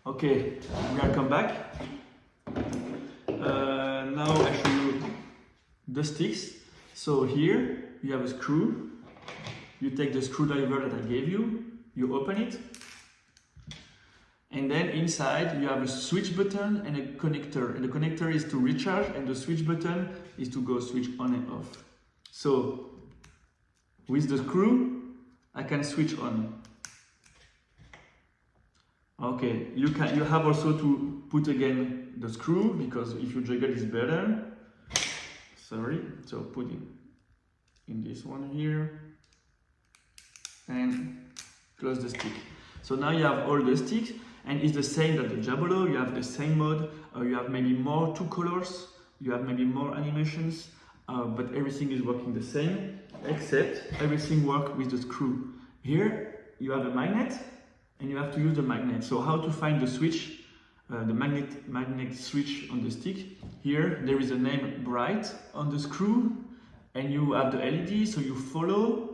Okay, we are come back. Now I show you the sticks. So here you have a screw. You take the screwdriver that I gave you, you open it, and then inside you have a switch button and a connector. And the connector is to recharge, and the switch button is to go switch on and off. So with the screw, I can switch on. Okay, you have also to put again the screw, because if you juggle it's better. Sorry, so put it in this one here and close the stick. So now you have all the sticks, and it's the same that the diabolo. You have the same mode, you have maybe more 2 colors, you have maybe more animations, but everything is working the same, except everything works with the screw. Here you have a magnet, and you have to use the magnet. So how to find the switch, the magnet switch on the stick? Here there is a name bright on the screw, and you have the LED, so you follow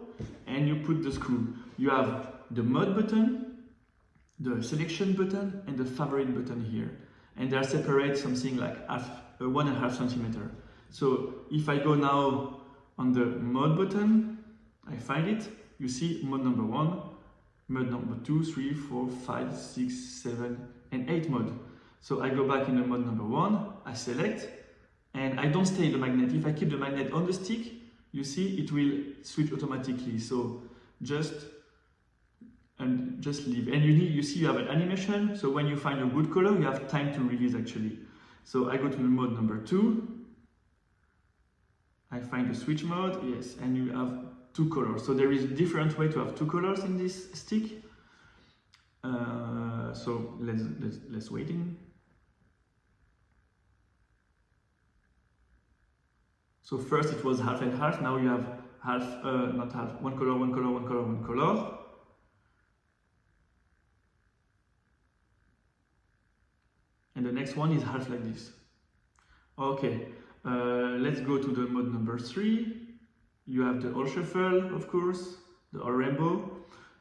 and you put the screw. You have the mode button, the selection button, and the favorite button here, and they are separate something like 1.5 centimeter. So if I go now on the mode button, I find it. You see mode number 1, mode number 2, 3, 4, 5, 6, 7, and 8 mode. So I go back in the mode number 1, I select, and I don't stay in the magnet. If I keep the magnet on the stick, you see it will switch automatically. So just leave. And you see you have an animation. So when you find a good color, you have time to release actually. So I go to the mode number 2. I find the switch mode, yes, and you have 2 colors. So there is a different way to have 2 colors in this stick. So let's waiting. So first it was half and half. Now you have half, not half, 1 color, 1 color, 1 color, 1 color. And the next one is half like this. Okay, let's go to the mode number 3. You have the all shuffle, of course, the all rainbow,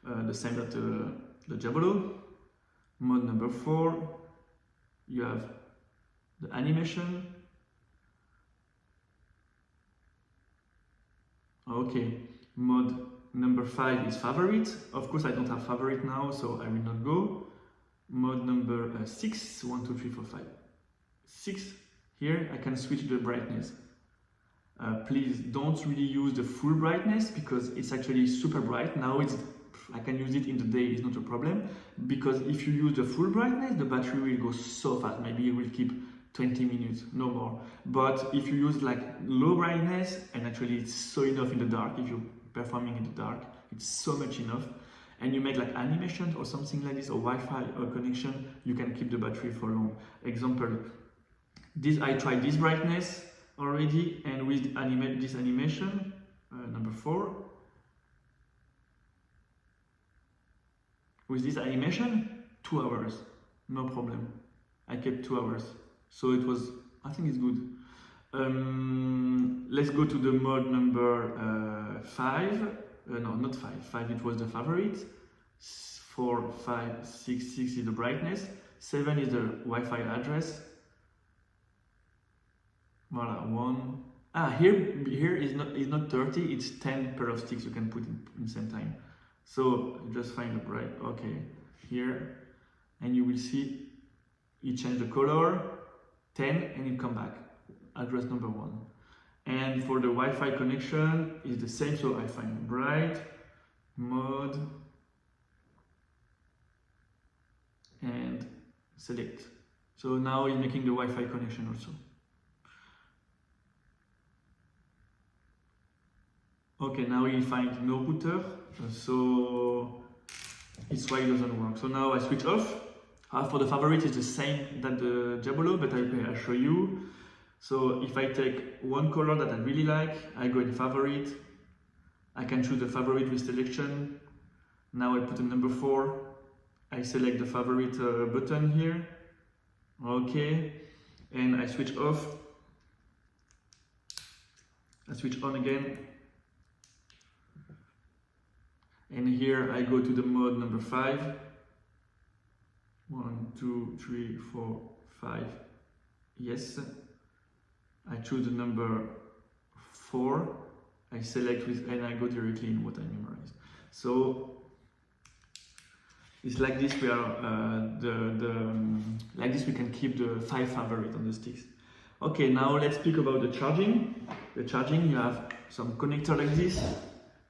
the same that the diabolo. Mode number 4, you have the animation. Okay, mode number 5 is favorite. Of course, I don't have favorite now, so I will not go. Mode number 6, 1, 2, 3, 4, 5, 6. Here I can switch the brightness. Please don't really use the full brightness, because it's actually super bright. Now I can use it in the day, it's not a problem. Because if you use the full brightness, the battery will go so fast. Maybe it will keep 20 minutes, no more. But if you use like low brightness, and actually it's so enough in the dark, if you're performing in the dark, it's so much enough. And you make like animations or something like this, or Wi-Fi or connection, you can keep the battery for long. Example, I tried this brightness already, and with this animation, number 4, with this animation, 2 hours, no problem. I kept 2 hours, so it was, I think it's good. Let's go to the mode number 5. No, not 5. 5 it was the favorite. 4, 5, 6, 6 is the brightness. 7 is the Wi-Fi address. Voila, 1. Here is not 30. It's 10 pair of sticks you can put in the same time. So just find the bright. Okay, here, and you will see it change the color. 10, and it come back. Address number 1. And for the Wi-Fi connection is the same, so I find bright, mode, and select. So now it's making the Wi-Fi connection also. Okay, now we find no booter, so it's why it doesn't work. So now I switch off. For the favorite it's the same that the diabolo, but I'll show you. So if I take one color that I really like, I go in favorite. I can choose the favorite with selection. Now I put a number 4. I select the favorite button here. Okay, and I switch off. I switch on again. And here I go to the mode number 5. 1, 2, 3, 4, 5. Yes. I choose the number 4. I select with and I go directly in what I memorize. So it's like this. We are like this. We can keep the 5 favorite on the sticks. Okay, now let's speak about the charging. The charging, you have some connector like this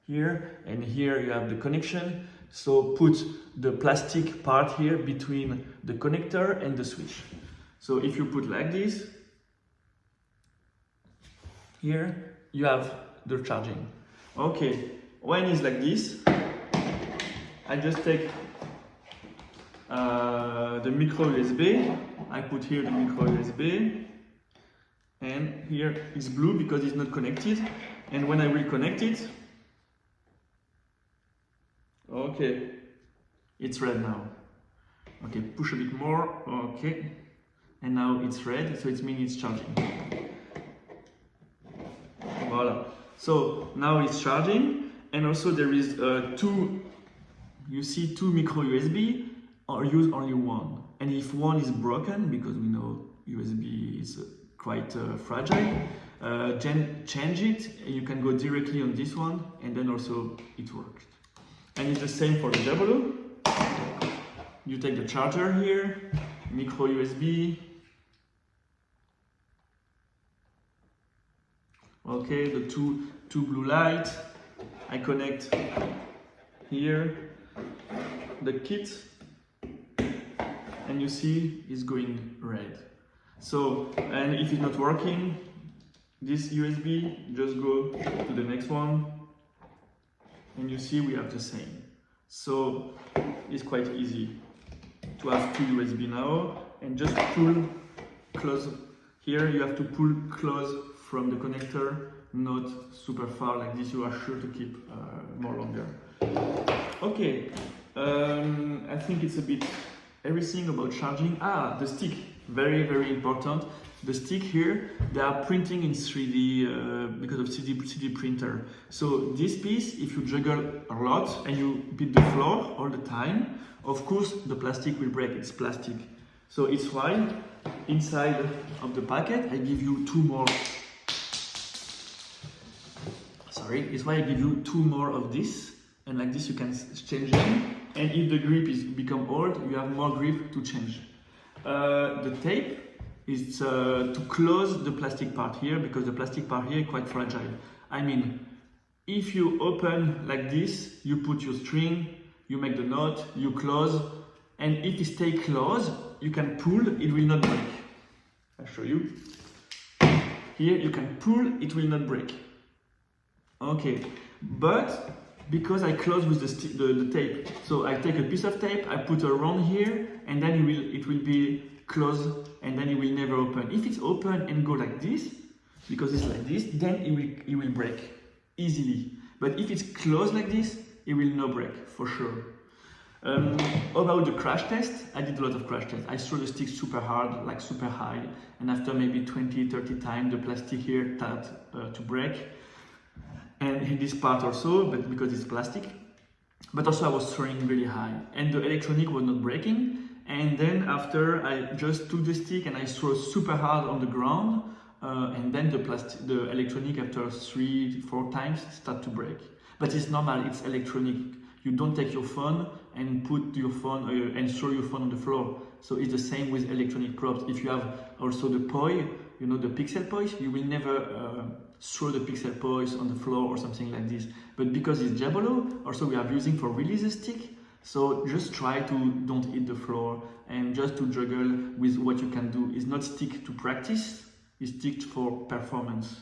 here, and here you have the connection. So put the plastic part here between the connector and the switch. So if you put like this, here you have the charging. Okay, when it's like this, I just take the micro USB. I put here the micro USB, and here it's blue because it's not connected. And when I will connect it, okay, it's red now. Okay, push a bit more. Okay, and now it's red, so it means it's charging. Voila. So now it's charging, and also there is two. You see two micro USB, or use only one. And if one is broken, because we know USB is quite fragile, change it. You can go directly on this one, and then also it works. And it's the same for the diabolo. You take the charger here, micro USB. Okay, the two blue lights. I connect here the kit, and you see it's going red. So, and if it's not working, this USB, just go to the next one, and you see we have the same. So it's quite easy to have two USB now, and just pull close. Here you have to pull close from the connector, not super far like this. You are sure to keep more longer. Okay, I think it's a bit everything about charging. The stick, very important. The stick here, they are printing in 3D because of CD printer. So this piece, if you juggle a lot and you beat the floor all the time, of course the plastic will break. It's plastic. So it's why inside of the packet I give you two more. It's why I give you two more of this, and like this you can change them. And if the grip is become old, you have more grip to change. The tape is to close the plastic part here, because the plastic part here is quite fragile. I mean, if you open like this, you put your string, you make the knot, you close, and if it stay closed, you can pull, it will not break. I'll show you. Here you can pull, it will not break. Okay, but because I close with the tape, so I take a piece of tape, I put around here, and then it will be closed, and then it will never open. If it's open and go like this, because it's like this, then it will break easily. But if it's closed like this, it will not break for sure. About the crash test, I did a lot of crash tests. I threw the stick super hard, like super high, and after maybe 20-30 times, the plastic here started to break. And in this part also, but because it's plastic. But also I was throwing really high, and the electronic was not breaking. And then after, I just took the stick and I threw super hard on the ground, and then the electronic after 3-4 times start to break. But it's normal, it's electronic. You don't take your phone and put your phone and throw your phone on the floor. So it's the same with electronic props. If you have also the poi, you know, the pixel pois, you will never throw the pixel pois on the floor or something like this. But because it's diabolo, also we are using for release the stick. So just try to don't hit the floor and just to juggle with what you can do. It's not stick to practice, it's stick for performance.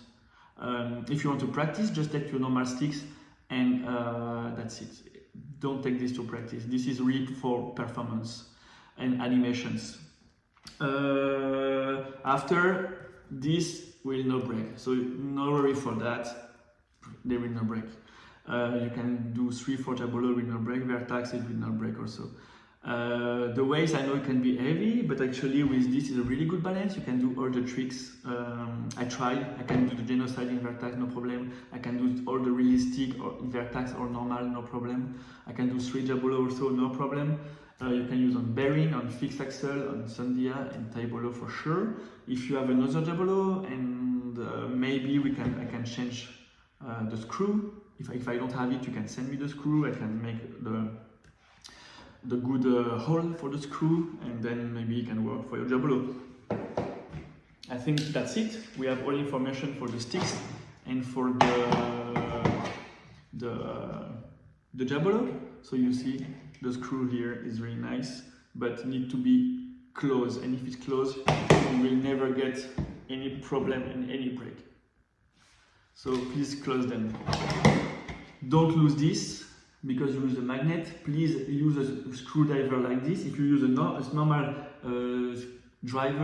If you want to practice, just take your normal sticks and that's it. Don't take this to practice. This is really for performance and animations. After, this will not break, so no worry for that, they will not break. You can do 3-4 diabolo, will not break, vertex, it will not break also. The waist, I know it can be heavy, but actually with this is a really good balance. You can do all the tricks. I can do the genocide in vertex, no problem. I can do all the release stick or in vertex or normal, no problem. I can do 3 diabolo also, no problem. You can use on bearing, on fixed axle, on Sundia and diabolo for sure. If you have another diabolo, and maybe I can change the screw. If I don't have it, you can send me the screw. I can make the good hole for the screw, and then maybe it can work for your diabolo. I think that's it. We have all information for the sticks and for the diabolo. So you see the screw here is really nice, but need to be closed. And if it's closed, you will never get any problem in any break. So please close them. Don't lose this because you lose the magnet. Please use a screwdriver like this. If you use a normal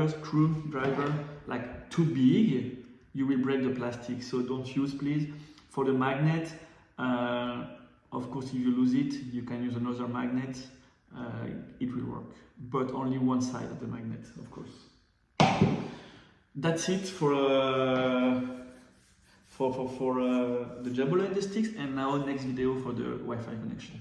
screwdriver, like too big, you will break the plastic. So don't use, please. For the magnet, of course, if you lose it, you can use another magnet. It will work, but only one side of the magnet, of course. That's it for the diabolo and the sticks, and now next video for the Wi-Fi connection.